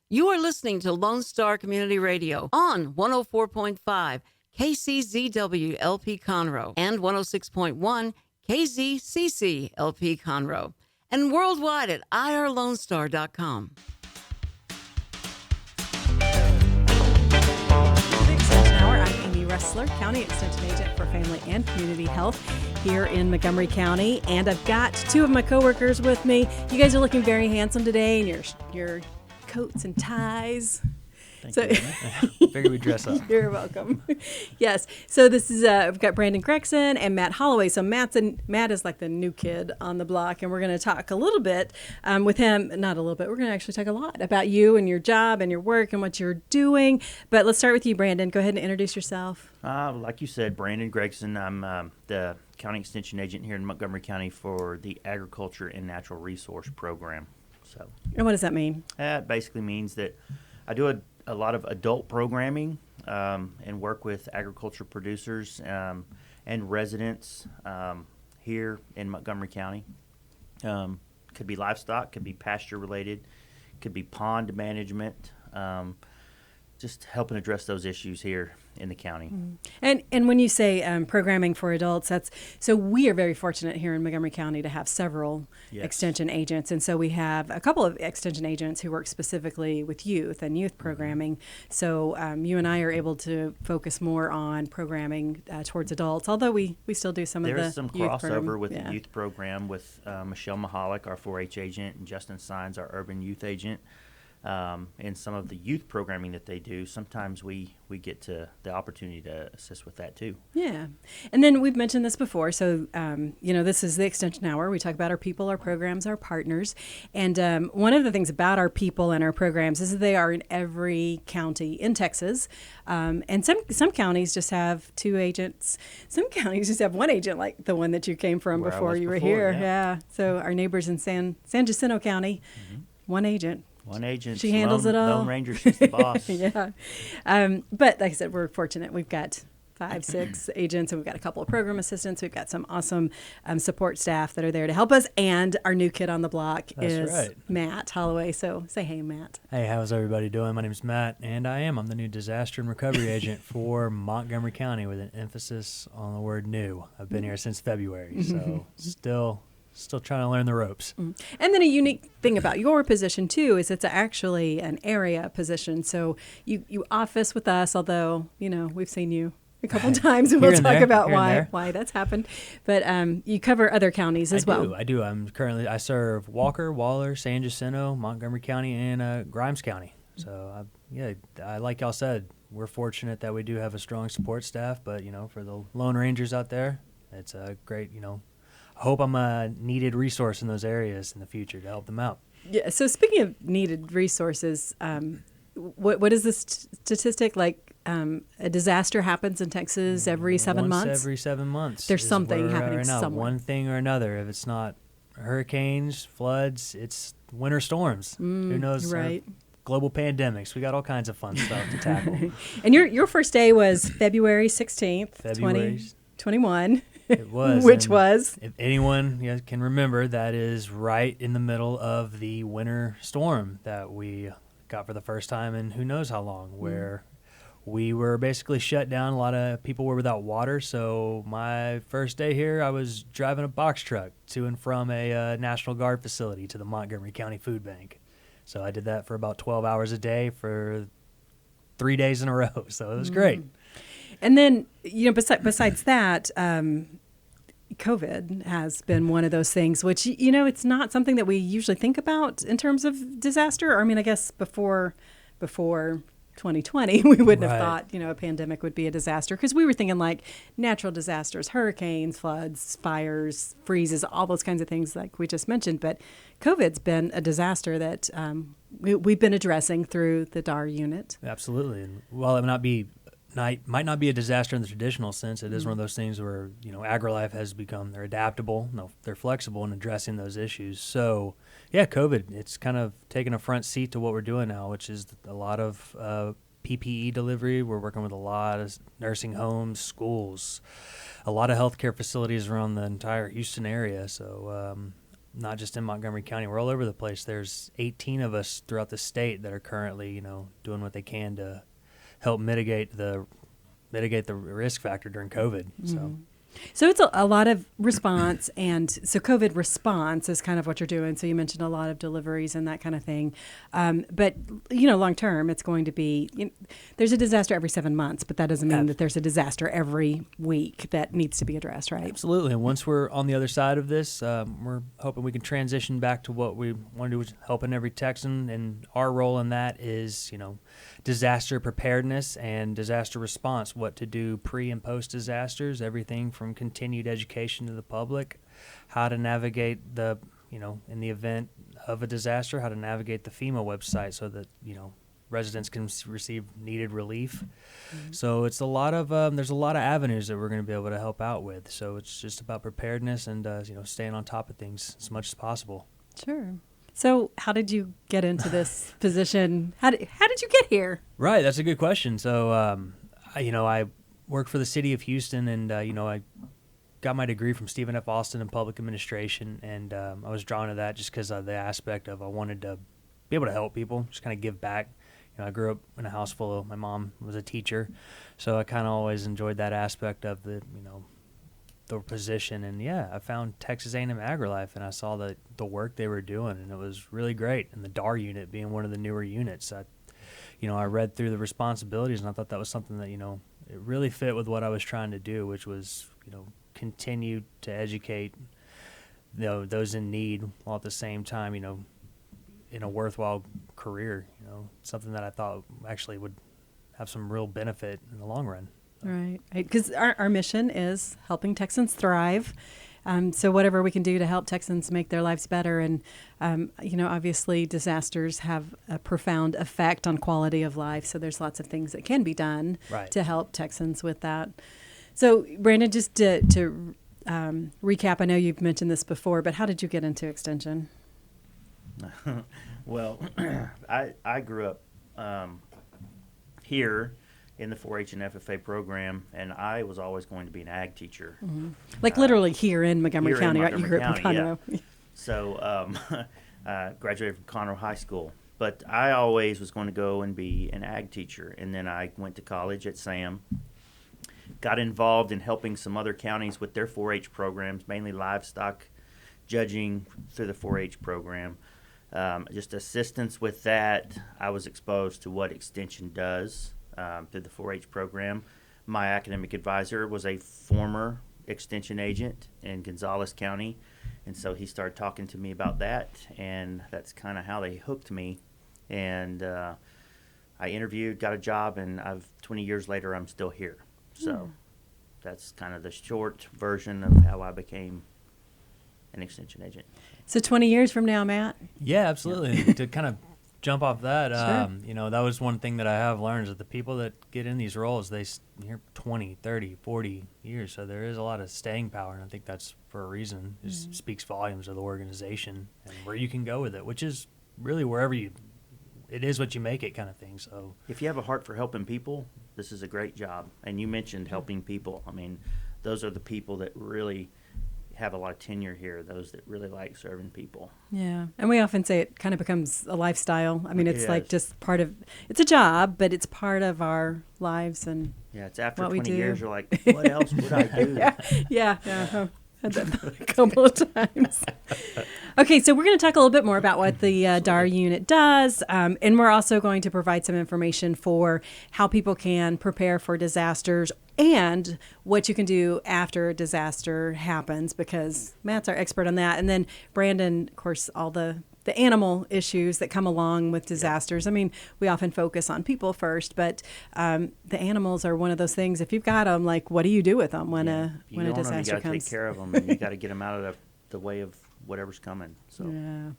You are listening to Lone Star Community Radio on 104.5 KCZW LP Conroe and 106.1 KZCC LP Conroe and worldwide at irlonestar.com. Extension Hour. I'm Amy Ressler, County Extension Agent for Family and Community Health here in Montgomery County, and I've got two of my coworkers with me. You guys are looking very handsome today in your coats and ties. Thank you. Figured we'd dress up. You're welcome. Yes. So this is we've got Brandon Gregson and Matt Holloway. So Matt is like the new kid on the block, and we're going to talk a little bit with him. Not a little bit. We're going to actually talk a lot about you and your job and your work and what you're doing. But let's start with you, Brandon. Go ahead and introduce yourself. Like you said, Brandon Gregson. I'm the County Extension Agent here in Montgomery County for the Agriculture and Natural Resource Program. So, And what does that mean? that basically means that I do a lot of adult programming and work with agriculture producers and residents here in Montgomery County. Could be livestock, could be pasture related, could be pond management, just helping address those issues here in the county. And when you say programming for adults, so we are very fortunate here in Montgomery County to have several extension agents. And so we have a couple of extension agents who work specifically with youth and youth programming. So you and I are able to focus more on programming towards adults, although we still do some of the There is some youth crossover with the youth program with Michelle Mahalik, our 4-H agent, and Justin Sines, our urban youth agent. And some of the youth programming that they do, sometimes we get to the opportunity to assist with that too. Yeah. And then we've mentioned this before. So, this is the Extension Hour. We talk about our people, our programs, our partners. And one of the things about our people and our programs is that they are in every county in Texas. And some counties just have two agents. Some counties just have one agent, like the one that you came from Where I before was you were before, here. yeah. So our neighbors in San Jacinto County, one agent. One agent. She handles it all. Lone Ranger, she's the boss. Yeah. But like I said, we're fortunate. We've got 5-6 agents, and we've got a couple of program assistants. We've got some awesome support staff that are there to help us. And our new kid on the block is Matt Holloway. So say hey, Matt. Hey, how's everybody doing? My name's Matt, and I'm the new disaster and recovery agent for Montgomery County with an emphasis on the word new. I've been here since February, so still trying to learn the ropes. And then a unique thing about your position, too, is it's actually an area position. So you office with us, although, we've seen you a couple times, and we'll talk about why that's happened. But you cover other counties as well. I do. I serve Walker, Waller, San Jacinto, Montgomery County, and Grimes County. So, I like y'all said, we're fortunate that we do have a strong support staff. But, for the Lone Rangers out there, it's a great, I hope I'm a needed resource in those areas in the future to help them out. Yeah. So speaking of needed resources, what is the statistic? Like a disaster happens in Texas every 7 months? Once every 7 months. There's something happening right now, somewhere. one thing or another. If it's not hurricanes, floods, it's winter storms. Who knows? Right. Global pandemics. We got all kinds of fun stuff to tackle. And your first day was February 16th, 2021. It was. Which was? If anyone can remember, that is right in the middle of the winter storm that we got for the first time in who knows how long, where we were basically shut down. A lot of people were without water. So my first day here, I was driving a box truck to and from a National Guard facility to the Montgomery County Food Bank. So I did that for about 12 hours a day for 3 days in a row. So it was great. And then, besides that, COVID has been one of those things, which, it's not something that we usually think about in terms of disaster. I mean, I guess before 2020, we wouldn't have thought, a pandemic would be a disaster, because we were thinking like natural disasters, hurricanes, floods, fires, freezes, all those kinds of things like we just mentioned. But COVID's been a disaster that we've been addressing through the DAR unit. Absolutely. And while it might not be a disaster in the traditional sense, it is one of those things where, AgriLife has become, they're adaptable, they're flexible in addressing those issues. So, COVID, it's kind of taken a front seat to what we're doing now, which is a lot of PPE delivery. We're working with a lot of nursing homes, schools, a lot of healthcare facilities around the entire Houston area. So not just in Montgomery County, we're all over the place. There's 18 of us throughout the state that are currently, doing what they can to help mitigate the risk factor during COVID. So it's a lot of response, and so COVID response is kind of what you're doing. So you mentioned a lot of deliveries and that kind of thing. But, long term, it's going to be, there's a disaster every 7 months, but that doesn't mean that there's a disaster every week that needs to be addressed, right? Absolutely. And once we're on the other side of this, we're hoping we can transition back to what we want to do, helping every Texan. And our role in that is, disaster preparedness and disaster response, what to do pre and post disasters, everything from continued education to the public, how to navigate in the event of a disaster, how to navigate the FEMA website so that, residents can receive needed relief. So it's there's a lot of avenues that we're going to be able to help out with. So it's just about preparedness and, staying on top of things as much as possible. Sure. So how did you get into this position? How did you get here? Right. That's a good question. So, I work for the city of Houston, and, I got my degree from Stephen F. Austin in public administration, and I was drawn to that just because of the aspect of I wanted to be able to help people, just kind of give back. I grew up in a house full of, my mom was a teacher, so I kind of always enjoyed that aspect of the position. And I found Texas A&M AgriLife, and I saw the work they were doing, and it was really great. And the DAR unit being one of the newer units, I read through the responsibilities, and I thought that was something that, it really fit with what I was trying to do, which was, continue to educate, those in need, while at the same time, in a worthwhile career, something that I thought actually would have some real benefit in the long run. Right. Because our mission is helping Texans thrive. So whatever we can do to help Texans make their lives better. And, obviously disasters have a profound effect on quality of life. So there's lots of things that can be done to help Texans with that. So, Brandon, just to recap, I know you've mentioned this before, but how did you get into Extension? Well, I grew up here in the 4-H and FFA program, and I was always going to be an ag teacher. Mm-hmm. Like literally here in Montgomery County, right? You grew up in Conroe. Yeah. So graduated from Conroe High School. But I always was going to go and be an ag teacher. And then I went to college at SAM, got involved in helping some other counties with their 4-H programs, mainly livestock judging through the 4-H program. Just assistance with that, I was exposed to what Extension does through the 4-H program. My academic advisor was a former Extension agent in Gonzales County, and so he started talking to me about that, and that's kind of how they hooked me. And I interviewed, got a job, and 20 years later, I'm still here. So that's kind of the short version of how I became an Extension agent. So 20 years from now, Matt? Yeah, absolutely. And to kind of jump off that, Sure. That was one thing that I have learned is that the people that get in these roles, you're 20, 30, 40 years. So there is a lot of staying power, and I think that's for a reason. It speaks volumes of the organization and where you can go with it, which is really wherever it is what you make it kind of thing. So if you have a heart for helping people, this is a great job. And you mentioned helping people. I mean, those are the people that really have a lot of tenure here, those that really like serving people. Yeah. And we often say it kind of becomes a lifestyle. I mean, it's It like is. just it's a job, but it's part of our lives and Yeah, it's after what we 20 do. years, you're like, what else would I do? Yeah. Had that a couple of times. Okay, so we're going to talk a little bit more about what the DAR unit does, and we're also going to provide some information for how people can prepare for disasters and what you can do after a disaster happens, because Matt's our expert on that. And then Brandon, of course, all the animal issues that come along with disasters. I mean, we often focus on people first, but the animals are one of those things. If you've got them, like, what do you do with them when a disaster you got to comes? take care of them, and you got to get them out of the way of whatever's coming. So. Yeah.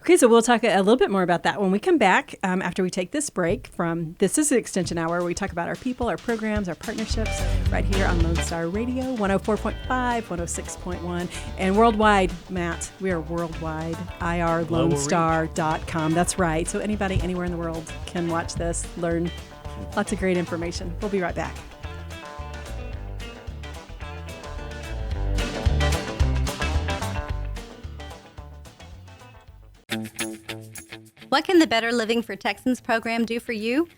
Okay, so we'll talk a little bit more about that when we come back after we take this break from This is the Extension Hour, where we talk about our people, our programs, our partnerships right here on Lone Star Radio, 104.5, 106.1, and worldwide, Matt. We are worldwide, irlonestar.com. That's right. So anybody anywhere in the world can watch this, learn lots of great information. We'll be right back. What can the Better Living for Texans program do for you?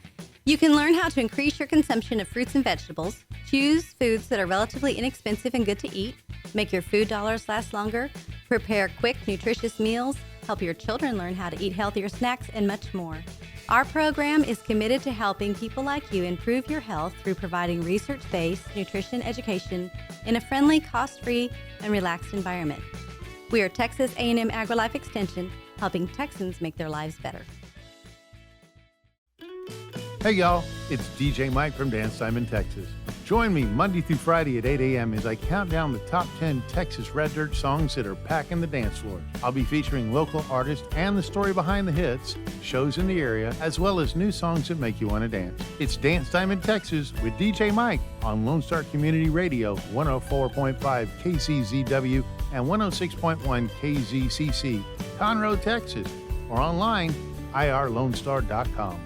You can learn how to increase your consumption of fruits and vegetables, choose foods that are relatively inexpensive and good to eat, make your food dollars last longer, prepare quick, nutritious meals, help your children learn how to eat healthier snacks, and much more. Our program is committed to helping people like you improve your health through providing research-based nutrition education in a friendly, cost-free, and relaxed environment. We are Texas A&M AgriLife Extension, helping Texans make their lives better. Hey y'all, it's DJ Mike from Dance Time in Texas. Join me Monday through Friday at 8 a.m. as I count down the top 10 Texas Red Dirt songs that are packing the dance floor. I'll be featuring local artists and the story behind the hits, shows in the area, as well as new songs that make you want to dance. It's Dance Time in Texas with DJ Mike on Lone Star Community Radio, 104.5 KCZW and 106.1 KZCC, Conroe, Texas, or online, irlonestar.com.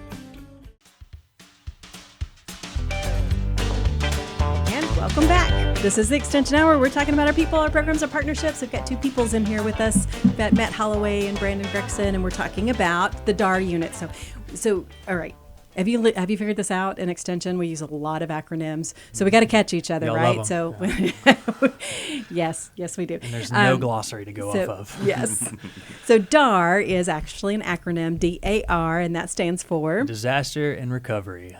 Welcome back. This is the Extension Hour. We're talking about our people, our programs, our partnerships. We've got two peoples in here with us. We've got Matt Holloway and Brandon Gregson, and we're talking about the DAR unit. So all right. Have you figured this out in Extension? We use a lot of acronyms, so we got to catch each other, Y'all right? love So, yes, we do. And there's no glossary to go off of. Yes. So DAR is actually an acronym, DAR, and that stands for Disaster and Recovery.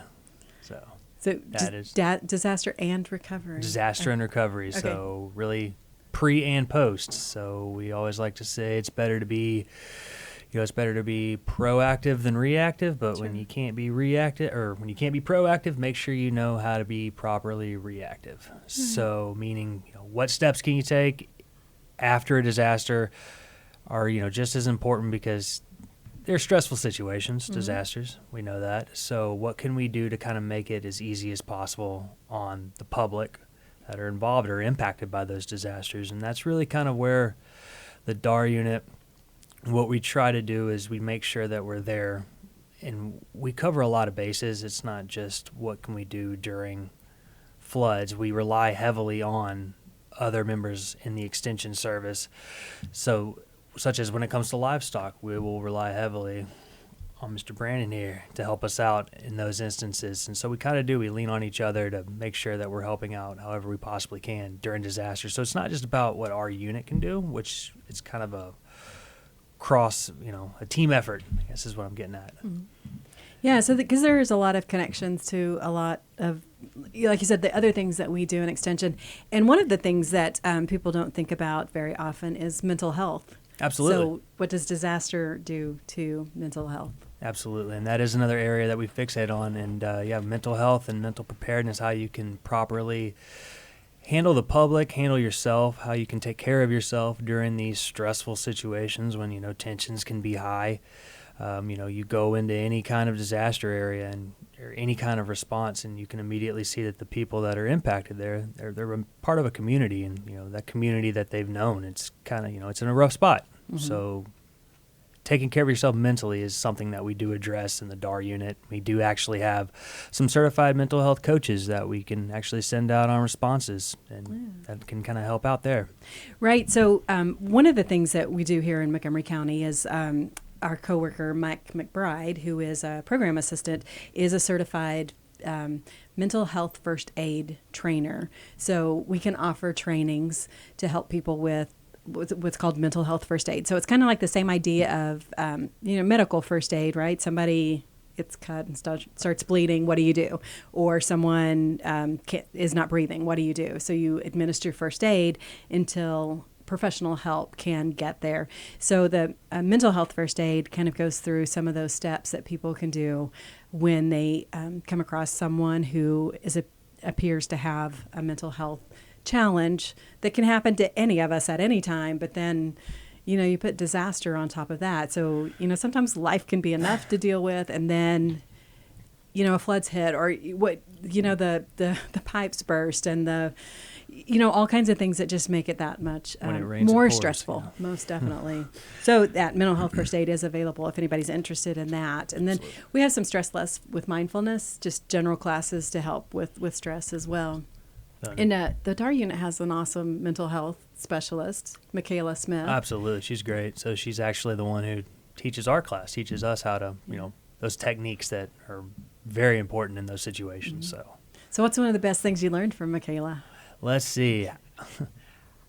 So that is disaster and recovery. Disaster and recovery. Okay. So really pre and post. So we always like to say it's better to be proactive than reactive, but when you can't be proactive, make sure you know how to be properly reactive. Mm-hmm. So meaning, what steps can you take after a disaster are, just as important, because they're stressful situations, disasters. We know that. So what can we do to kind of make it as easy as possible on the public that are involved or impacted by those disasters? And that's really kind of where the DAR unit, what we try to do is we make sure that we're there, and we cover a lot of bases. It's not just what can we do during floods. We rely heavily on other members in the Extension service. So such as when it comes to livestock, we will rely heavily on Mr. Brandon here to help us out in those instances. And so we kind of do. We lean on each other to make sure that we're helping out however we possibly can during disasters. So it's not just about what our unit can do, which is kind of a a team effort, I guess is what I'm getting at. Mm-hmm. Yeah, so because there's a lot of connections to a lot of, like you said, the other things that we do in Extension. And one of the things that people don't think about very often is mental health. Absolutely. So what does disaster do to mental health? Absolutely. And that is another area that we fixate on. And mental health and mental preparedness, how you can properly handle the public, handle yourself, how you can take care of yourself during these stressful situations when, tensions can be high. You go into any kind of disaster area or any kind of response, and you can immediately see that the people that are impacted they're a part of a community, and that community that they've known, it's kind of it's in a rough spot. Mm-hmm. So taking care of yourself mentally is something that we do address in the DAR unit. We do actually have some certified mental health coaches that we can actually send out on responses, and that can kind of help out there. Right. So one of the things that we do here in Montgomery County is our coworker, Mike McBride, who is a program assistant, is a certified mental health first aid trainer. So we can offer trainings to help people with what's called mental health first aid. So it's kind of like the same idea of, medical first aid, right? Somebody gets cut and starts bleeding. What do you do? Or someone is not breathing. What do you do? So you administer first aid until professional help can get there. So the mental health first aid kind of goes through some of those steps that people can do when they come across someone who appears to have a mental health challenge that can happen to any of us at any time, but then you put disaster on top of that. So sometimes life can be enough to deal with, and then a flood's hit, or the pipes burst, and the all kinds of things that just make it that much more stressful. Yeah. Most definitely. So that mental health first aid is available if anybody's interested in that. And then we have some stress less with mindfulness, just general classes to help with stress as well. And the DAR unit has an awesome mental health specialist, Michaela Smith. Absolutely. She's great. So she's actually the one who teaches our class, teaches us how to, those techniques that are very important in those situations. So what's one of the best things you learned from Michaela? Let's see.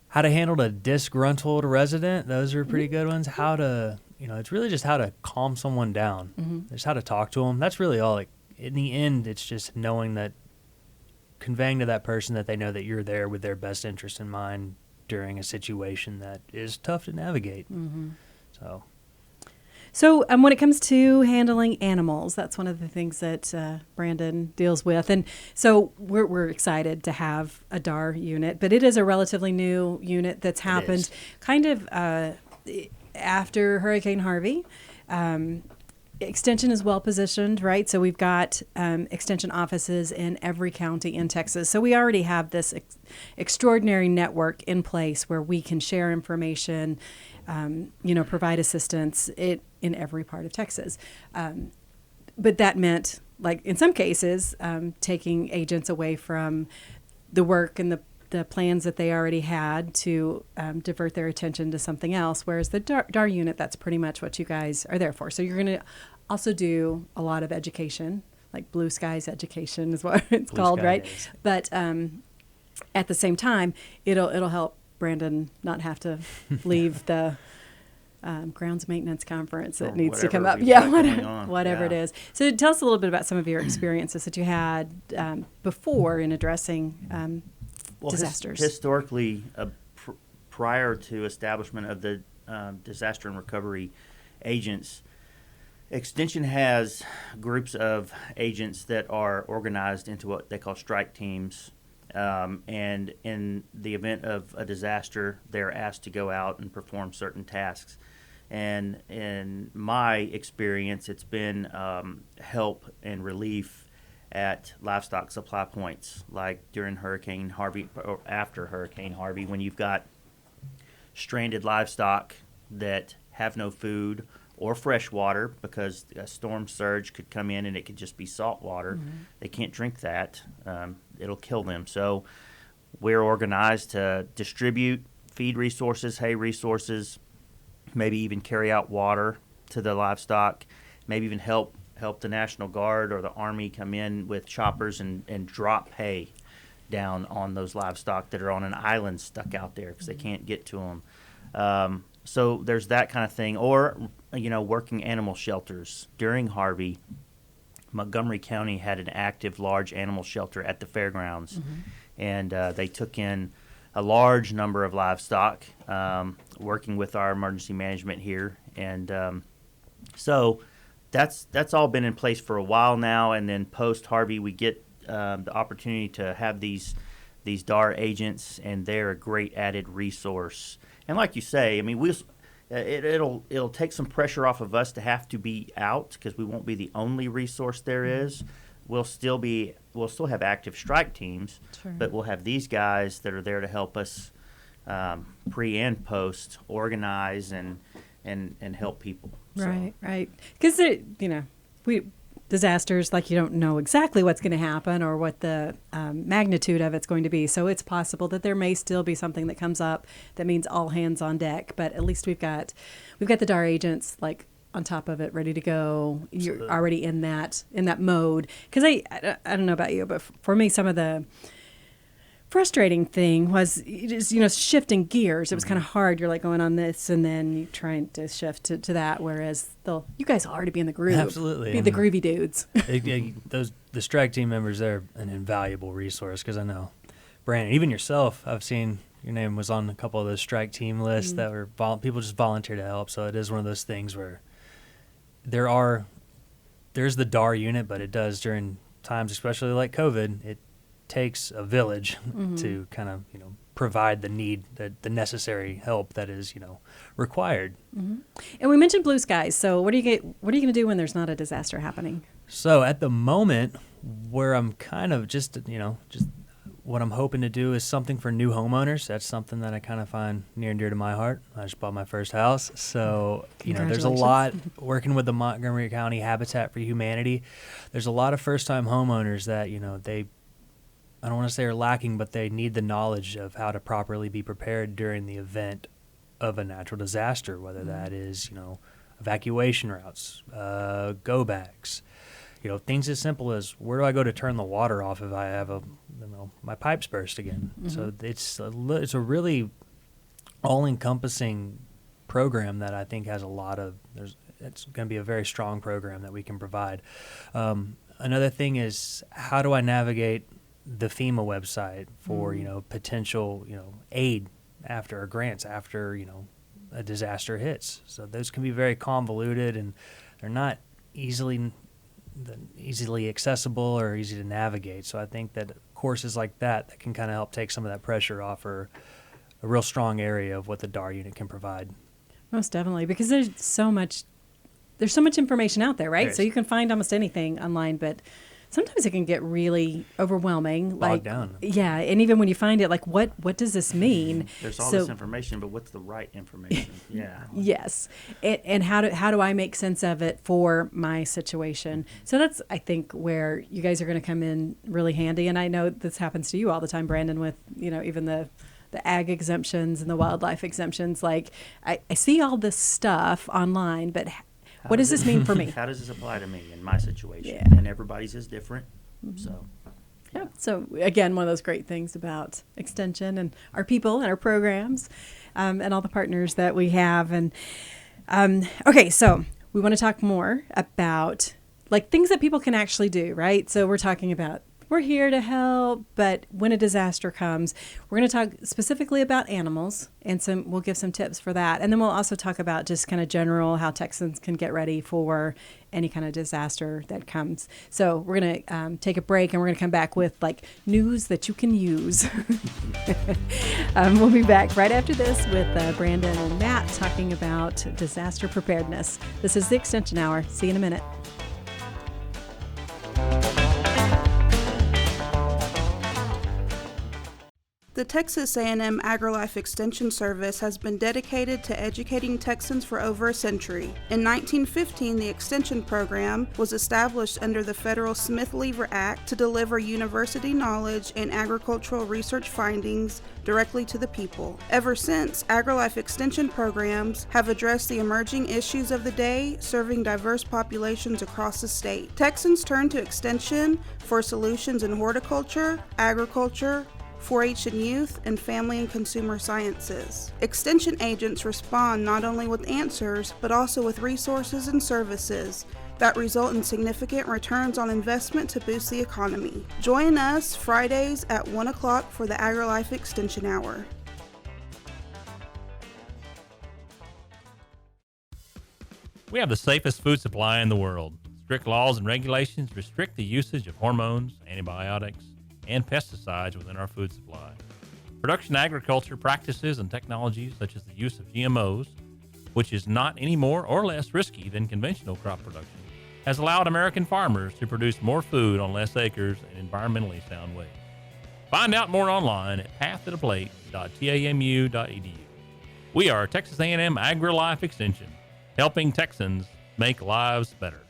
How to handle a disgruntled resident. Those are pretty good ones. How to, it's really just how to calm someone down. Just how to talk to them. That's really all. In the end, it's just knowing that, conveying to that person that they know that you're there with their best interest in mind during a situation that is tough to navigate. So when it comes to handling animals, that's one of the things that Brandon deals with. And so we're excited to have a DAR unit, but it is a relatively new unit that's happened kind of after Hurricane Harvey. Extension is well positioned, right? So we've got extension offices in every county in Texas. So we already have this extraordinary network in place where we can share information, provide assistance in every part of Texas. But that meant, like in some cases, taking agents away from the work and the plans that they already had to divert their attention to something else. Whereas the DAR unit, that's pretty much what you guys are there for. So you're going to also do a lot of education, like Blue Skies education is what it's called, right? But at the same time, it'll help Brandon not have to leave the grounds maintenance conference that needs to come up. Whatever it is. So tell us a little bit about some of your experiences that you had before in addressing disasters. Historically, prior to establishment of the disaster and recovery agents, Extension has groups of agents that are organized into what they call strike teams. And in the event of a disaster, they're asked to go out and perform certain tasks. And in my experience, it's been help and relief at livestock supply points, like during Hurricane Harvey or after Hurricane Harvey, when you've got stranded livestock that have no food or fresh water because a storm surge could come in and it could just be salt water. They can't drink that. It'll kill them. So we're organized to distribute feed resources, hay resources, maybe even carry out water to the livestock, maybe even help the National Guard or the Army come in with choppers and drop hay down on those livestock that are on an island stuck out there because they can't get to them. So there's that kind of thing. Or, working animal shelters. During Harvey, Montgomery County had an active large animal shelter at the fairgrounds. And they took in a large number of livestock, working with our emergency management here. And so that's all been in place for a while now. And then post-Harvey, we get the opportunity to have these DAR agents, and they're a great added resource. And like you say, I mean, it'll take some pressure off of us to have to be out because we won't be the only resource there is. We'll still have active strike teams, but we'll have these guys that are there to help us pre and post organize and help people. Right. Because disasters, like, you don't know exactly what's going to happen or what the magnitude of it's going to be. So it's possible that there may still be something that comes up that means all hands on deck. But at least we've got the DAR agents like on top of it, ready to go. You're already in that mode. Because I don't know about you, but for me, some of the frustrating thing was just, shifting gears. It was kind of hard. You're like going on this and then you're trying to shift to that. Whereas you guys will already be in the groove. Absolutely. Be the groovy dudes. The strike team members, they're an invaluable resource because I know, Brandon, even yourself, I've seen your name was on a couple of those strike team lists that were people just volunteer to help. So it is one of those things where there's the DAR unit, but it does during times, especially like COVID, it takes a village to kind of provide the necessary help that is required. And we mentioned Blue Skies. So what are you going to do when there's not a disaster happening? So at the moment, where I'm kind of just what I'm hoping to do is something for new homeowners. That's something that I kind of find near and dear to my heart. I just bought my first house. So, there's a lot working with the Montgomery County Habitat for Humanity. There's a lot of first-time homeowners that, I don't want to say are lacking, but they need the knowledge of how to properly be prepared during the event of a natural disaster, whether that is, evacuation routes, go bags, things as simple as where do I go to turn the water off if I have my pipes burst again. So it's a really all-encompassing program that I think has it's going to be a very strong program that we can provide. Another thing is, how do I navigate the FEMA website for potential aid after grants after a disaster hits? So those can be very convoluted, and they're not easily accessible or easy to navigate. So I think that courses like that can kind of help take some of that pressure off, or a real strong area of what the DAR unit can provide. Most definitely, because there's so much information out there, right? So you can find almost anything online, but sometimes it can get really overwhelming. Bogged down. Yeah, and even when you find it, like, what does this mean? There's all this information, but what's the right information? Yeah. Yes, and how do I make sense of it for my situation? So that's, I think, where you guys are going to come in really handy. And I know this happens to you all the time, Brandon, with even the ag exemptions and the wildlife exemptions. Like, I see all this stuff online, but what does this mean for me? How does this apply to me in my situation? Yeah. And everybody's is different. So, yeah. So again, one of those great things about Extension and our people and our programs, and all the partners that we have. And okay, so we want to talk more about like things that people can actually do, right? So we're talking about, we're here to help, but when a disaster comes, we're going to talk specifically about animals, and we'll give some tips for that. And then we'll also talk about just kind of general how Texans can get ready for any kind of disaster that comes. So we're going to take a break, and we're going to come back with like news that you can use. We'll be back right after this with Brandon and Matt talking about disaster preparedness. This is the Extension Hour. See you in a minute. The Texas A&M AgriLife Extension Service has been dedicated to educating Texans for over a century. In 1915, the Extension Program was established under the federal Smith-Lever Act to deliver university knowledge and agricultural research findings directly to the people. Ever since, AgriLife Extension programs have addressed the emerging issues of the day, serving diverse populations across the state. Texans turn to Extension for solutions in horticulture, agriculture, 4-H and youth, and family and consumer sciences. Extension agents respond not only with answers, but also with resources and services that result in significant returns on investment to boost the economy. Join us Fridays at 1 o'clock for the AgriLife Extension Hour. We have the safest food supply in the world. Strict laws and regulations restrict the usage of hormones, antibiotics, and pesticides within our food supply. Production agriculture practices and technologies such as the use of GMOs, which is not any more or less risky than conventional crop production, has allowed American farmers to produce more food on less acres in environmentally sound ways. Find out more online at pathtotheplate.tamu.edu. We are Texas A&M AgriLife Extension, helping Texans make lives better.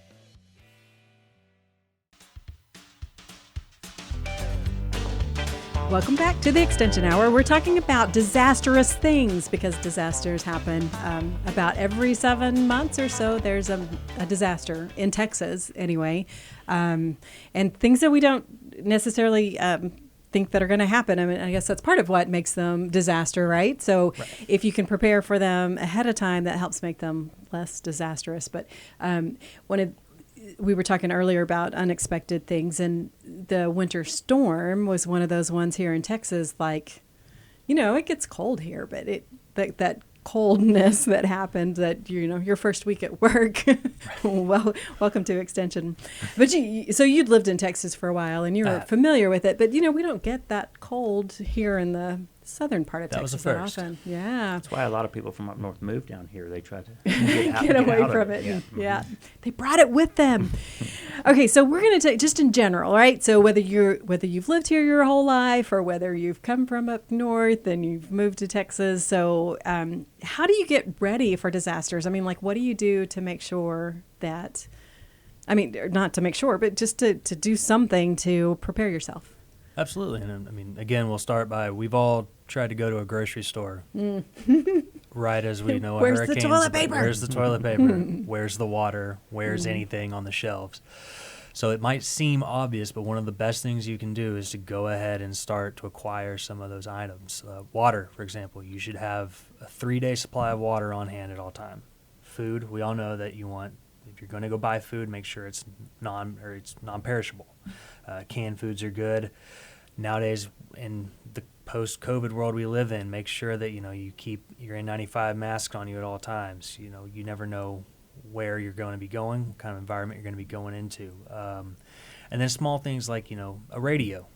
Welcome back to the Extension Hour. We're talking about disastrous things because disasters happen about every 7 months or so. There's a disaster in Texas anyway, and things that we don't necessarily think that are going to happen. I mean, I guess that's part of what makes them disaster, right? So if you can prepare for them ahead of time, that helps make them less disastrous. But we were talking earlier about unexpected things, and the winter storm was one of those ones here in Texas. Like, it gets cold here, but that coldness that happened, that your first week at work. Well, welcome to Extension. But so you'd lived in Texas for a while, and you were familiar with it. But we don't get that cold here in the southern part of Texas. That was the first. Often. Yeah. That's why a lot of people from up north move down here. They try to get away from it. Yeah. They brought it with them. Okay, so we're going to take just in general, right? So whether you've lived here your whole life, or whether you've come from up north and you've moved to Texas, so how do you get ready for disasters? I mean, like, what do you do to make sure that, not to make sure, but just to do something to prepare yourself? Absolutely. And again, we'll start by, we've all tried to go to a grocery store right as we know, Where's the hurricanes, toilet paper? Where's the toilet paper? Where's the water? Where's anything on the shelves? So it might seem obvious, but one of the best things you can do is to go ahead and start to acquire some of those items. Water, for example, you should have a 3-day supply of water on hand at all time. Food, we all know that you want, if you're going to go buy food, make sure it's non-perishable. Canned foods are good. Nowadays, in the post-COVID world we live in, make sure that you keep your N95 mask on you at all times. You never know where you're going to be going, what kind of environment you're going to be going into. And then small things like, a radio.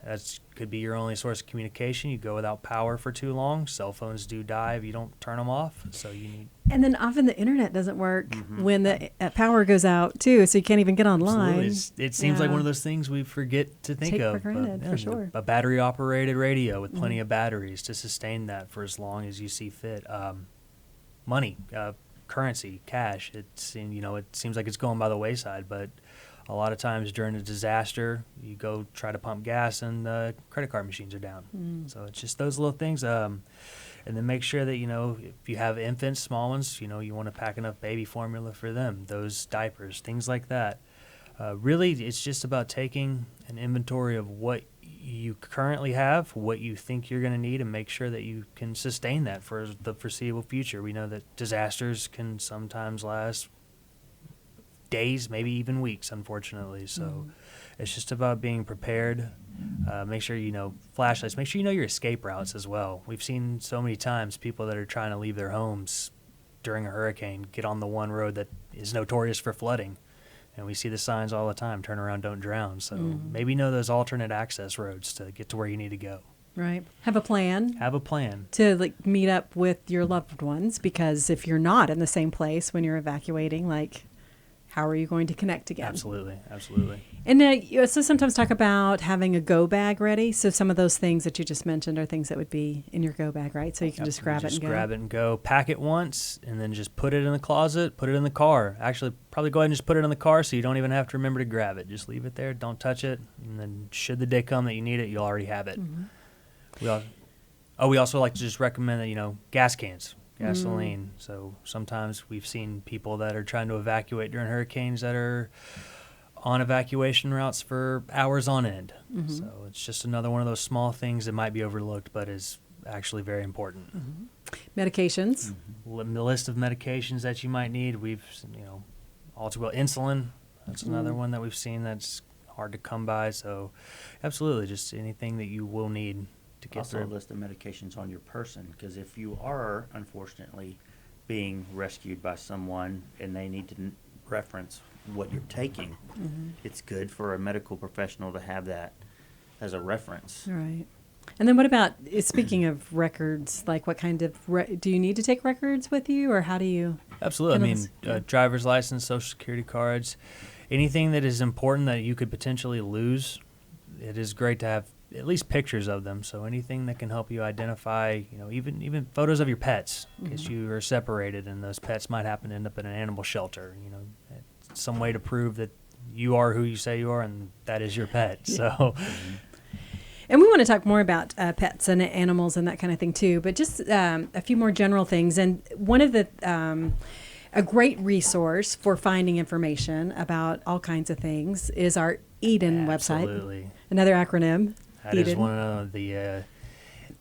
That could be your only source of communication. You go without power for too long. Cell phones do die if you don't turn them off. So you need. And then often the internet doesn't work when the power goes out too, so you can't even get online. Absolutely. It seems like one of those things we forget to think Take of. for granted, for sure. A battery-operated radio with plenty of batteries to sustain that for as long as you see fit. Money, currency, cash. It seems like it's going by the wayside, but a lot of times during a disaster, you go try to pump gas and the credit card machines are down. So it's just those little things. And then make sure that, if you have infants, small ones, you want to pack enough baby formula for them, those diapers, things like that. Really, it's just about taking an inventory of what you currently have, what you think you're going to need, and make sure that you can sustain that for the foreseeable future. We know that disasters can sometimes last days, maybe even weeks, unfortunately. So it's just about being prepared. Make sure flashlights. Make sure your escape routes as well. We've seen so many times people that are trying to leave their homes during a hurricane get on the one road that is notorious for flooding. And we see the signs all the time, turn around, don't drown. So maybe know those alternate access roads to get to where you need to go. Right. Have a plan. Have a plan. To meet up with your loved ones, because if you're not in the same place when you're evacuating, how are you going to connect again? Absolutely. And you also sometimes talk about having a go bag ready. So some of those things that you just mentioned are things that would be in your go bag, right? So you can just grab it and go. Grab it and go. Pack it once and then just put it in the closet, put it in the car. Actually, probably go ahead and just put it in the car so you don't even have to remember to grab it. Just leave it there. Don't touch it. And then should the day come that you need it, you'll already have it. We also like to just recommend that, gas cans. Gasoline. So sometimes we've seen people that are trying to evacuate during hurricanes that are on evacuation routes for hours on end. So it's just another one of those small things that might be overlooked, but is actually very important. Medications. The list of medications that you might need. We've, all too well, insulin. That's another one that we've seen that's hard to come by. So absolutely, just anything that you will need to get also through. a list of medications on your person, because if you are unfortunately being rescued by someone and they need to reference what you're taking, it's good for a medical professional to have that as a reference. Right. And then what about, speaking of records, what kind of, do you need to take records with you, or how do you? Absolutely. Driver's license, social security cards, anything that is important that you could potentially lose, it is great to have at least pictures of them. So anything that can help you identify, even photos of your pets, in case you are separated and those pets might happen to end up in an animal shelter. Some way to prove that you are who you say you are and that is your pet. So. And we want to talk more about pets and animals and that kind of thing too, but just a few more general things. And one of the a great resource for finding information about all kinds of things is our Eden website. Absolutely. Another acronym. That is one of the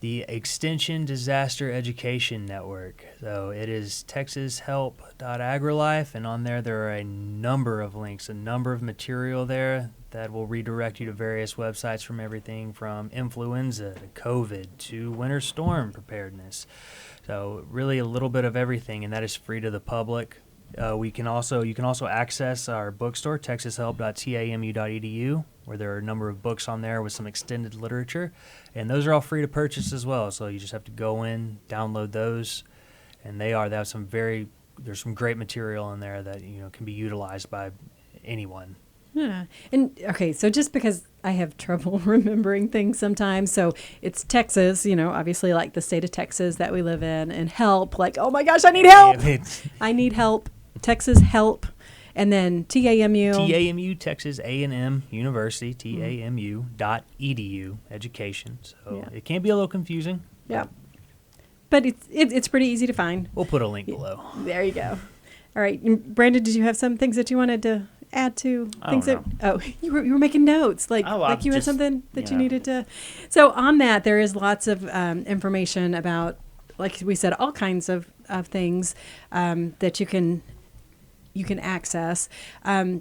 Extension Disaster Education Network. So it is texashelp.agrilife, and on there are a number of links, a number of material there that will redirect you to various websites, from everything from influenza to COVID to winter storm preparedness. So really a little bit of everything, and that is free to the public. You can also access our bookstore, texashelp.tamu.edu, where there are a number of books on there with some extended literature, and those are all free to purchase as well. So you just have to go in, download those, and there's some great material in there that can be utilized by anyone. Yeah. And okay, so just because I have trouble remembering things sometimes, so it's Texas, obviously like the state of Texas that we live in, and help, oh my gosh, I need help. I need help. Texas Help, and then TAMU. TAMU, Texas A&M University, TAMU.edu, education. So it can be a little confusing. Yeah. but it's pretty easy to find. We'll put a link below. There you go. All right, and Brandon, did you have some things that you wanted to add to things no. you were making notes like you had something that you needed to. So on that, there is lots of information about, like we said, all kinds of things that you can access.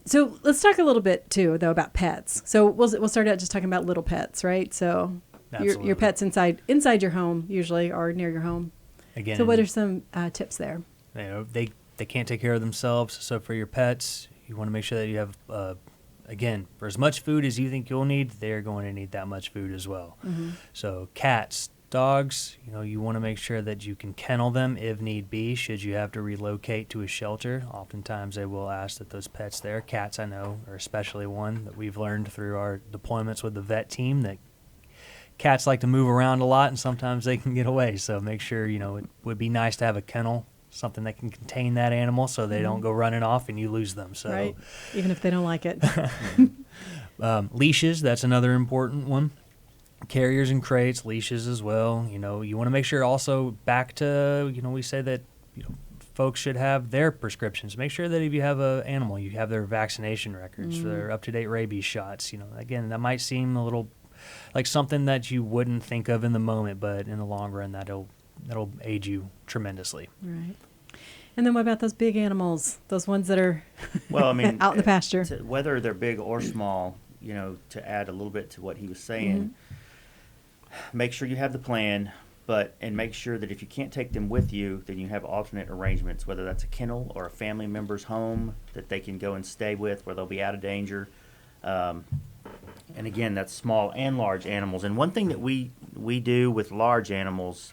So let's talk a little bit too, though, about pets. So we'll start out just talking about little pets, right? So your pets inside your home usually, or near your home. Again, so what are some tips there? You know, they can't take care of themselves. So for your pets, you want to make sure that you have, again, for as much food as you think you'll need, they're going to need that much food as well. Mm-hmm. So cats, dogs, you know, you want to make sure that you can kennel them if need be, should you have to relocate to a shelter. Oftentimes they will ask that those pets there, cats I know are especially one that we've learned through our deployments with the vet team, that cats like to move around a lot and sometimes they can get away. So make sure, you know, it would be nice to have a kennel, something that can contain that animal so they don't go running off and you lose them. So right, even if they don't like it. Leashes, that's another important one. Carriers and crates, leashes as well. You know, you want to make sure also back to, you know, we say that, you know, folks should have their prescriptions. Make sure that if you have an animal, you have their vaccination records, for their up-to-date rabies shots. You know, again, that might seem a little like something that you wouldn't think of in the moment, but in the long run, that'll aid you tremendously. Right. And then what about those big animals, those ones that are well, I mean, out in the pasture? Whether they're big or small, you know, to add a little bit to what he was saying, make sure you have the plan, and make sure that if you can't take them with you, then you have alternate arrangements, whether that's a kennel or a family member's home that they can go and stay with where they'll be out of danger. And again, that's small and large animals. And one thing that we do with large animals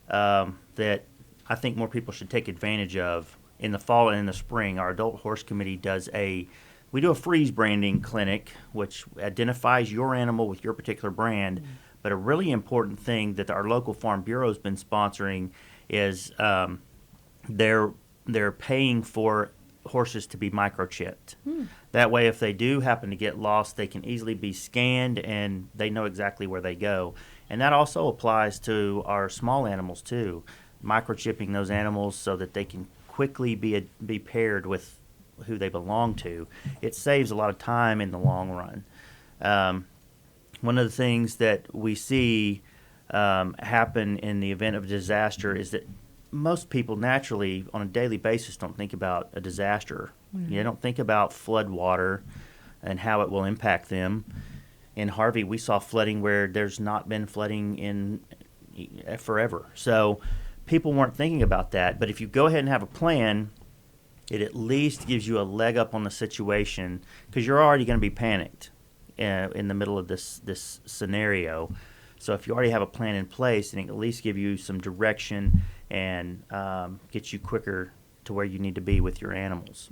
that I think more people should take advantage of in the fall and in the spring, our adult horse committee we do a freeze branding clinic, which identifies your animal with your particular brand. But a really important thing that our local farm bureau has been sponsoring is they're paying for horses to be microchipped. That way, if they do happen to get lost, they can easily be scanned and they know exactly where they go. And that also applies to our small animals too, microchipping those animals so that they can quickly be paired with who they belong to. It saves a lot of time in the long run. One of the things that we see happen in the event of a disaster is that most people naturally, on a daily basis, don't think about a disaster. You don't think about flood water and how it will impact them. In Harvey, we saw flooding where there's not been flooding in forever. So people weren't thinking about that. But if you go ahead and have a plan, it at least gives you a leg up on the situation, because you're already going to be panicked in the middle of this scenario. So if you already have a plan in place, then it can at least give you some direction and get you quicker to where you need to be with your animals.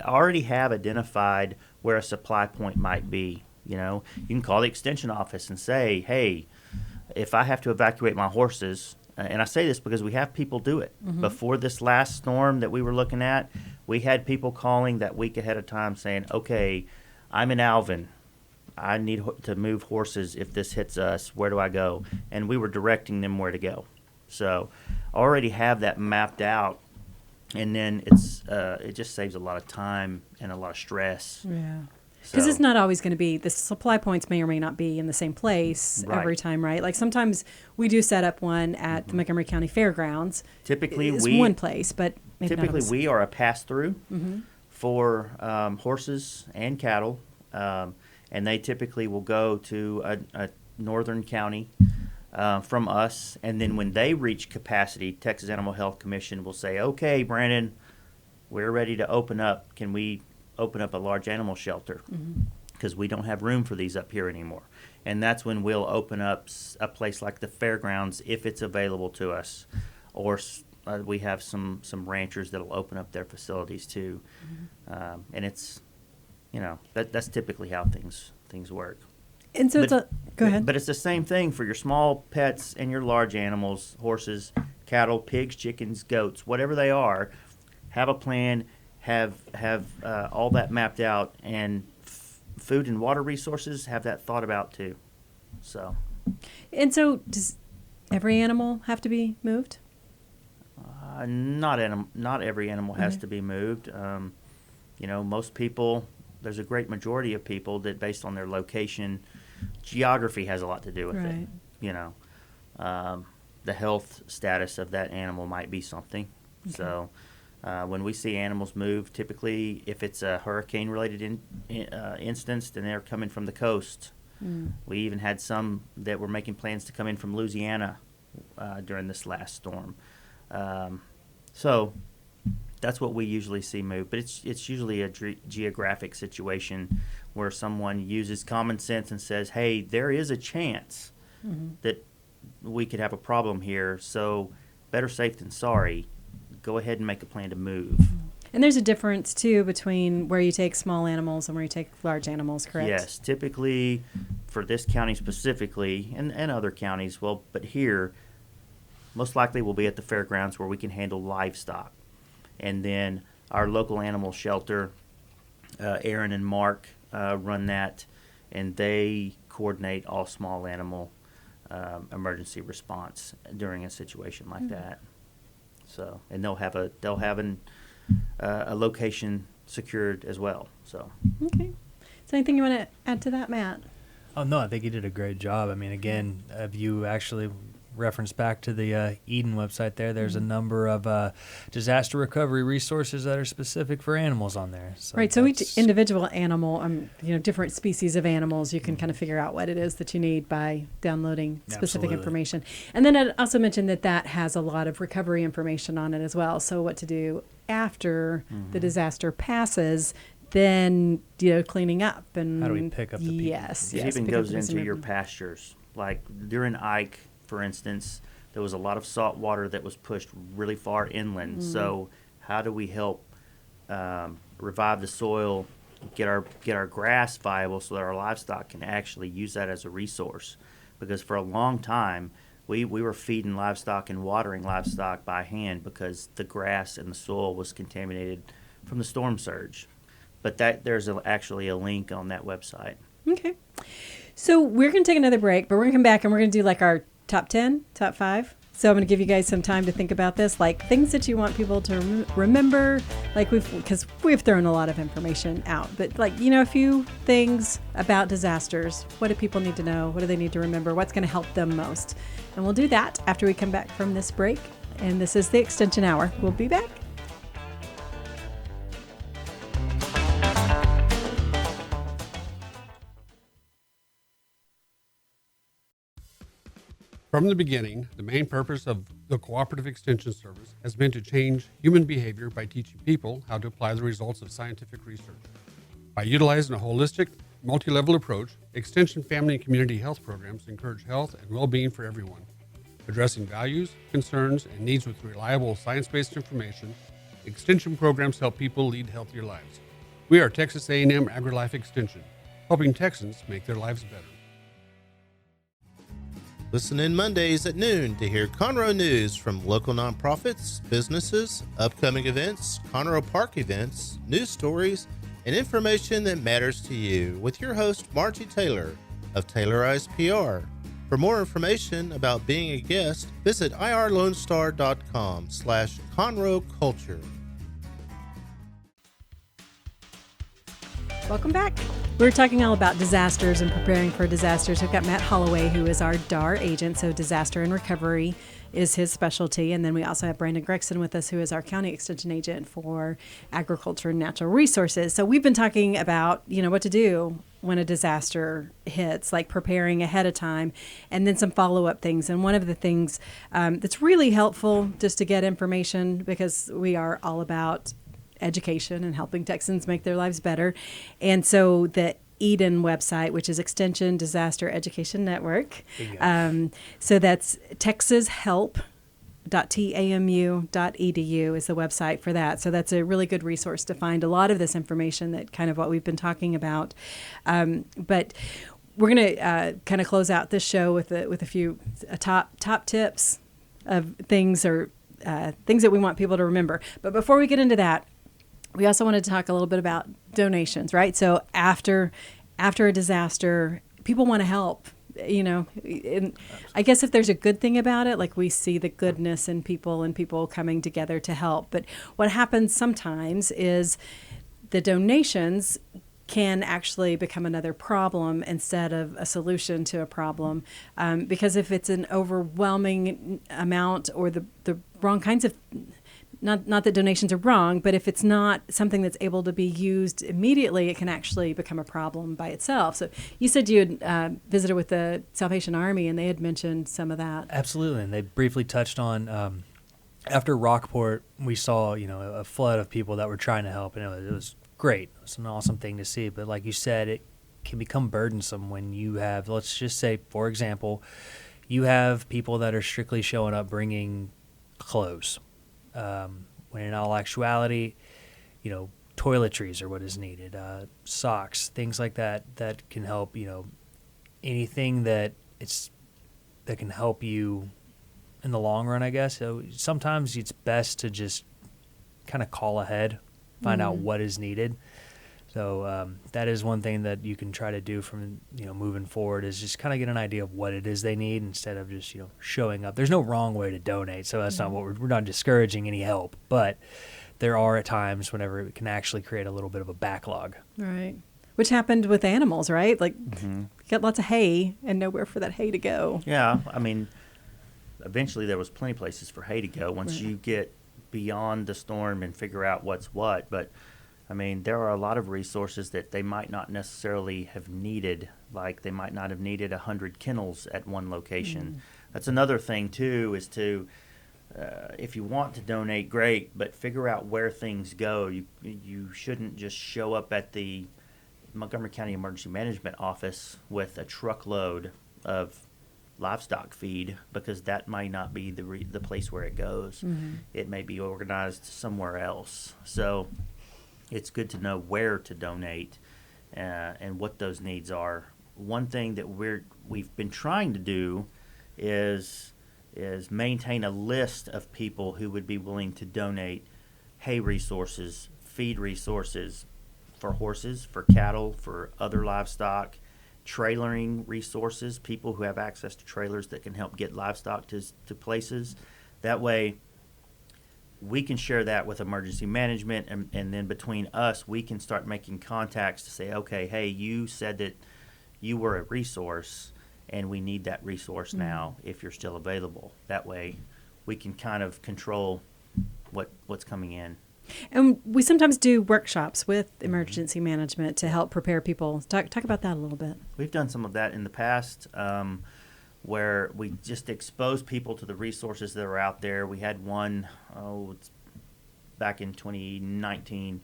Already have identified where a supply point might be. You know, you can call the extension office and say, hey, if I have to evacuate my horses, and I say this because we have people do it. Before this last storm that we were looking at, we had people calling that week ahead of time saying, okay, I'm in Alvin. I need to move horses if this hits us. Where do I go? And we were directing them where to go. So already have that mapped out, and then it just saves a lot of time and a lot of stress. Yeah. Because it's not always going to be, the supply points may or may not be in the same place every time, right? Like sometimes we do set up one at the Montgomery County Fairgrounds. Typically, it's one place, but maybe typically we are a pass-through for horses and cattle, and they typically will go to a northern county from us, and then when they reach capacity, Texas Animal Health Commission will say, okay, Brandon, we're ready to open up. Can we open up a large animal shelter? Because we don't have room for these up here anymore. And that's when we'll open up a place like the fairgrounds if it's available to us, or we have some ranchers that'll open up their facilities too. And it's, you know, that's typically how things work. And so go ahead. But it's the same thing for your small pets and your large animals, horses, cattle, pigs, chickens, goats, whatever they are. Have a plan, have all that mapped out, and food and water resources, have that thought about too. So. And so every animal have to be moved? Not every animal has to be moved. Most people, there's a great majority of people that, based on their location, geography has a lot to do with it. The health status of that animal might be something. Okay. So when we see animals move, typically if it's a hurricane-related instance, then they're coming from the coast. We even had some that were making plans to come in from Louisiana during this last storm. So that's what we usually see move, but it's usually a geographic situation where someone uses common sense and says, hey, there is a chance that we could have a problem here, so better safe than sorry. Go ahead and make a plan to move. And there's a difference, too, between where you take small animals and where you take large animals, correct? Yes, typically for this county specifically, and other counties, but here, most likely we'll be at the fairgrounds where we can handle livestock. And then our local animal shelter, Aaron and Mark run that, and they coordinate all small animal emergency response during a situation like that. So, and they'll have a location secured as well. So. Okay. So, anything you want to add to that, Matt? Oh no, I think you did a great job. I mean, again, if you actually reference back to the Eden website there's a number of disaster recovery resources that are specific for animals on there. So right, so each individual animal, different species of animals, you can kind of figure out what it is that you need by downloading specific information. And then I'd also mention that has a lot of recovery information on it as well. So what to do after the disaster passes, then cleaning up and how do we pick up the people? Yes, it even goes into your pastures. Like during Ike, for instance, there was a lot of salt water that was pushed really far inland. So how do we help revive the soil, get our grass viable so that our livestock can actually use that as a resource? Because for a long time, we were feeding livestock and watering livestock by hand because the grass and the soil was contaminated from the storm surge. But there's actually a link on that website. Okay. So we're going to take another break, but we're going to come back and we're going to do like our top 10, top 5. So I'm going to give you guys some time to think about this, like things that you want people to remember, because we've thrown a lot of information out, but a few things about disasters. What do people need to know? What do they need to remember? What's going to help them most? And we'll do that after we come back from this break. And this is the Extension Hour. We'll be back. From the beginning, the main purpose of the Cooperative Extension Service has been to change human behavior by teaching people how to apply the results of scientific research. By utilizing a holistic, multi-level approach, Extension family and community health programs encourage health and well-being for everyone. Addressing values, concerns, and needs with reliable science-based information, Extension programs help people lead healthier lives. We are Texas A&M AgriLife Extension, helping Texans make their lives better. Listen in Mondays at noon to hear Conroe news from local nonprofits, businesses, upcoming events, Conroe Park events, news stories, and information that matters to you with your host, Margie Taylor of Taylorized PR. For more information about being a guest, visit irlonestar.com/Conroe Culture. Welcome back. We're talking all about disasters and preparing for disasters. We've got Matt Holloway, who is our DAR agent, so disaster and recovery is his specialty. And then we also have Brandon Gregson with us, who is our county extension agent for agriculture and natural resources. So we've been talking about, what to do when a disaster hits, like preparing ahead of time, and then some follow-up things. And one of the things that's really helpful just to get information, because we are all about education and helping Texans make their lives better. And so the Eden website, which is Extension Disaster Education Network. So that's texashelp.tamu.edu is the website for that. So that's a really good resource to find a lot of this information, that kind of what we've been talking about. But we're going to kind of close out this show with a few top tips of things, or things that we want people to remember. But before we get into that, we also wanted to talk a little bit about donations, right? So after a disaster, people want to help And I guess if there's a good thing about it, like we see the goodness in people and people coming together to help. But what happens sometimes is the donations can actually become another problem instead of a solution to a problem. Because if it's an overwhelming amount or the wrong kinds of, not that donations are wrong, but if it's not something that's able to be used immediately, it can actually become a problem by itself. So you said you had visited with the Salvation Army, and they had mentioned some of that. Absolutely, and they briefly touched on after Rockport, we saw a flood of people that were trying to help, and it was great. It was an awesome thing to see. But like you said, it can become burdensome when you have, let's just say, for example, you have people that are strictly showing up bringing clothes. When in all actuality, toiletries are what is needed, socks, things like that can help. Anything that can help you in the long run, I guess. So sometimes it's best to just kind of call ahead, find out what is needed. So that is one thing that you can try to do from moving forward, is just kind of get an idea of what it is they need instead of just showing up. There's no wrong way to donate, so that's not what we're not discouraging any help, but there are at times whenever it can actually create a little bit of a backlog. Right. Which happened with animals, right? Like you got lots of hay and nowhere for that hay to go. Yeah, I mean, eventually there was plenty of places for hay to go once you get beyond the storm and figure out what's what, but I mean, there are a lot of resources that they might not necessarily have needed, like they might not have needed 100 kennels at one location. That's another thing, too, is to, if you want to donate, great, but figure out where things go. You shouldn't just show up at the Montgomery County Emergency Management Office with a truckload of livestock feed, because that might not be the place where it goes. It may be organized somewhere else. So it's good to know where to donate and what those needs are. One thing that we've been trying to do is maintain a list of people who would be willing to donate hay resources, feed resources for horses, for cattle, for other livestock, trailering resources, people who have access to trailers that can help get livestock to places. That way, we can share that with emergency management, and then between us, we can start making contacts to say, okay, hey, you said that you were a resource, and we need that resource now if you're still available. That way, we can kind of control what's coming in. And we sometimes do workshops with emergency management to help prepare people. Talk about that a little bit. We've done some of that in the past, where we just expose people to the resources that are out there. We had one it's back in 2019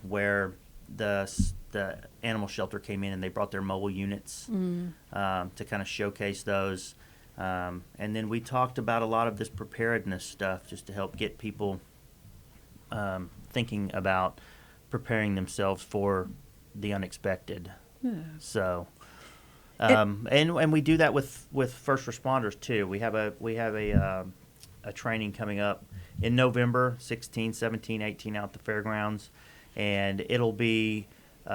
where the animal shelter came in and they brought their mobile units to kind of showcase those. And then we talked about a lot of this preparedness stuff just to help get people thinking about preparing themselves for the unexpected. So... and we do that with first responders too. We have a training coming up in November, 16, 17, 18 out at the fairgrounds, and it'll be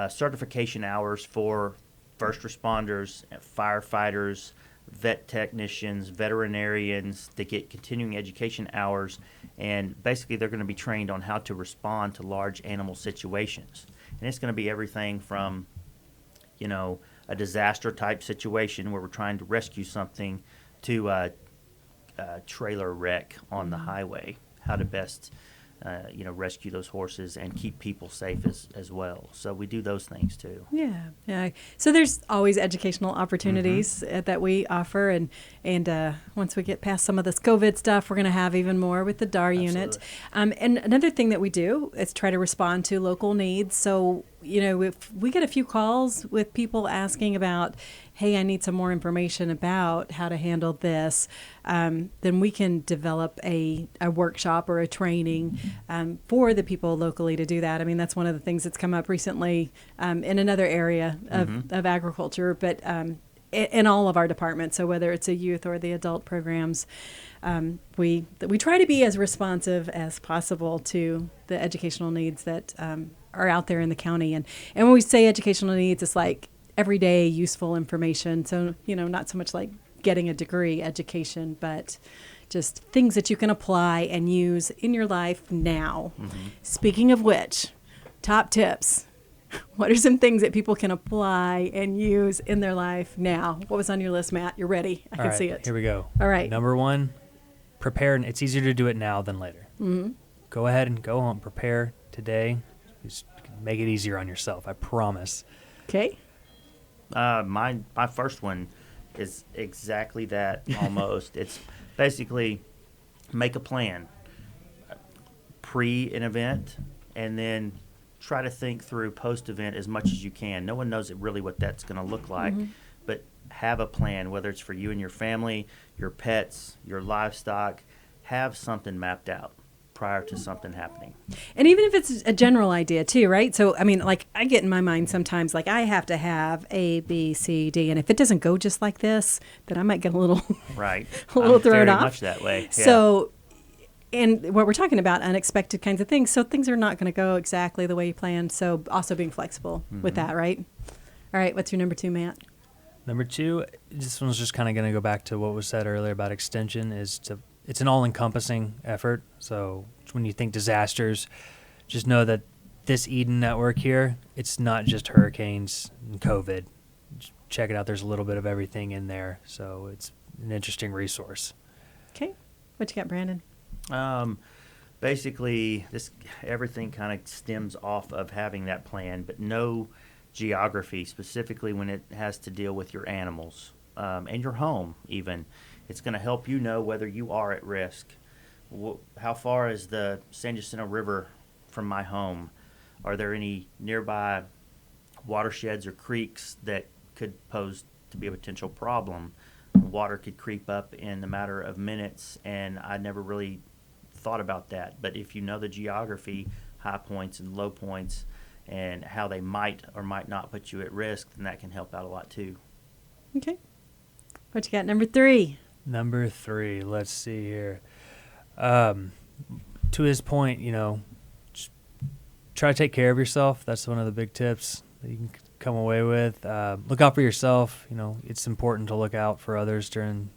certification hours for first responders, firefighters, vet technicians, veterinarians. They get continuing education hours, and basically they're going to be trained on how to respond to large animal situations. And it's going to be everything from, a disaster type situation where we're trying to rescue something to a trailer wreck on the highway, how to best rescue those horses and keep people safe as well. So we do those things too. Yeah. So there's always educational opportunities that we offer, and once we get past some of this COVID stuff, we're going to have even more with the DAR unit. And another thing that we do is try to respond to local needs. So if we get a few calls with people asking about, hey, I need some more information about how to handle this, then we can develop a workshop or a training for the people locally to do that. I mean, that's one of the things that's come up recently in another area of agriculture, but in all of our departments. So whether it's a youth or the adult programs, we try to be as responsive as possible to the educational needs that are out there in the county. And when we say educational needs, it's like everyday useful information. So, not so much like getting a degree education, but just things that you can apply and use in your life now. Speaking of which, top tips. What are some things that people can apply and use in their life now? What was on your list, Matt? You're ready. I can see it. Here we go. All right. Number one, prepare. It's easier to do it now than later. Go ahead and go home. Prepare today. Just make it easier on yourself. I promise. Okay. My first one is exactly that almost. It's basically make a plan pre an event and then try to think through post-event as much as you can. No one knows really what that's going to look like, but have a plan, whether it's for you and your family, your pets, your livestock. Have something mapped out prior to something happening. And even if it's a general idea too, right? So, I mean, like I get in my mind sometimes, like I have to have A, B, C, D. And if it doesn't go just like this, then I might get a little, Right. a little I'm thrown very off. much that way. Yeah. So, and what we're talking about, unexpected kinds of things. So things are not going to go exactly the way you planned. So also being flexible with that, right? All right. What's your number 2, Matt? Number 2, this one's just kind of going to go back to what was said earlier about extension. It's an all-encompassing effort. So when you think disasters, just know that this Eden network here, it's not just hurricanes and COVID. Just check it out. There's a little bit of everything in there. So it's an interesting resource. Okay. What you got, Brandon? Basically, everything kind of stems off of having that plan, but know geography, specifically when it has to deal with your animals and your home even. It's going to help you know whether you are at risk. How far is the San Jacinto River from my home? Are there any nearby watersheds or creeks that could pose to be a potential problem? Water could creep up in a matter of minutes, and I never really thought about that. But if you know the geography, high points and low points, and how they might or might not put you at risk, then that can help out a lot too. Okay. What you got? Number 3. Number 3, let's see here. To his point, just try to take care of yourself. That's one of the big tips that you can come away with. Look out for yourself. It's important to look out for others during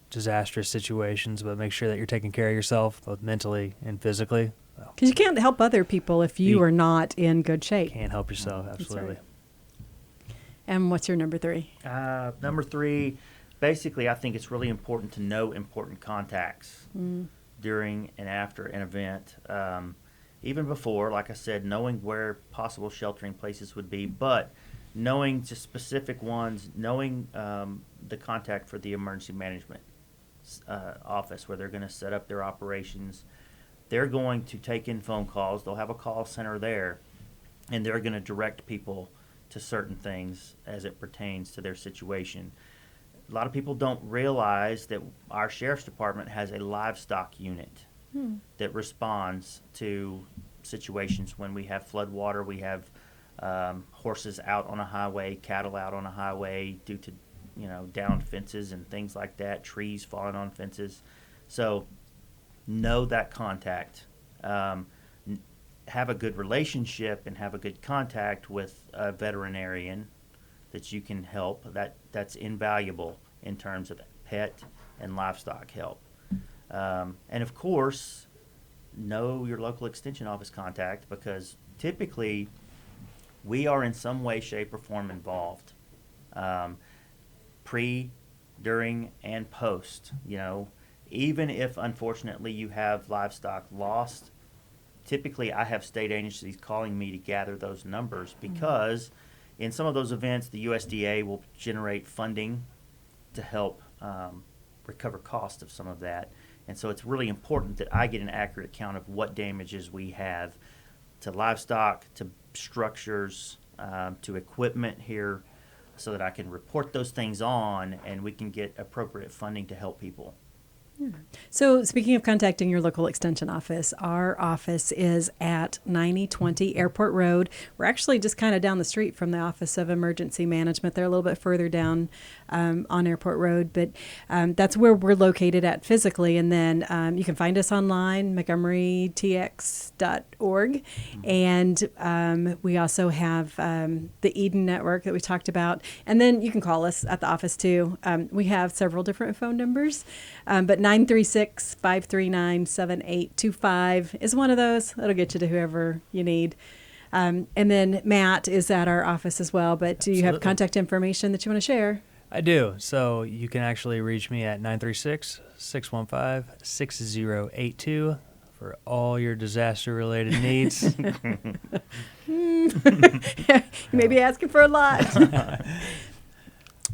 disastrous situations, but make sure that you're taking care of yourself, both mentally and physically. Because you can't help other people if you are not in good shape. Can't help yourself, absolutely. Right. And what's your number 3? Number 3, basically, I think it's really important to know important contacts during and after an event. Even before, like I said, knowing where possible sheltering places would be, but knowing just specific ones, knowing the contact for the emergency management office where they're going to set up their operations. They're going to take in phone calls. They'll have a call center there, and they're going to direct people to certain things as it pertains to their situation. A lot of people don't realize that our sheriff's department has a livestock unit that responds to situations when we have flood water, we have horses out on a highway, cattle out on a highway due to downed fences and things like that, trees falling on fences. So know that contact. Have a good relationship and have a good contact with a veterinarian that you can help. That's invaluable in terms of pet and livestock help. And of course, know your local extension office contact, because typically we are in some way, shape, or form involved. Pre, during, and post. Even if unfortunately you have livestock lost, typically I have state agencies calling me to gather those numbers, because in some of those events the USDA will generate funding to help recover cost of some of that. And so it's really important that I get an accurate count of what damages we have to livestock, to structures, to equipment here, so that I can report those things on and we can get appropriate funding to help people. So speaking of contacting your local extension office, our office is at 9020 Airport Road. We're actually just kind of down the street from the Office of Emergency Management. They're a little bit further down on Airport Road, but that's where we're located at physically. And then you can find us online, montgomerytx.org. And we also have the Eden Network that we talked about. And then you can call us at the office too. We have several different phone numbers, but 936-539-7825 is one of those. That'll get you to whoever you need. And then Matt is at our office as well, but do you have contact information that you want to share? I do. So you can actually reach me at 936-615-6082 for all your disaster-related needs. You may be asking for a lot.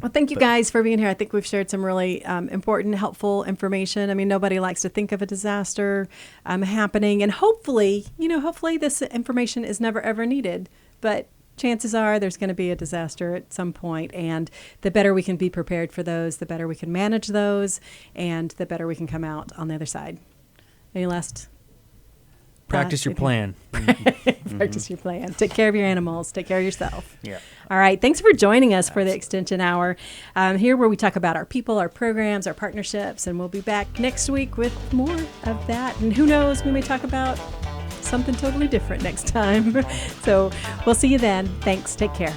Well, thank you guys for being here. I think we've shared some really important, helpful information. I mean, nobody likes to think of a disaster happening, and hopefully this information is never ever needed. But chances are there's going to be a disaster at some point, and the better we can be prepared for those, the better we can manage those, and the better we can come out on the other side. Any last? Practice your plan. Practice your plan. Take care of your animals. Take care of yourself. Yeah. All right. Thanks for joining us for the Extension Hour here, where we talk about our people, our programs, our partnerships, and we'll be back next week with more of that. And who knows, we may talk about something totally different next time. So we'll see you then. Thanks. Take care.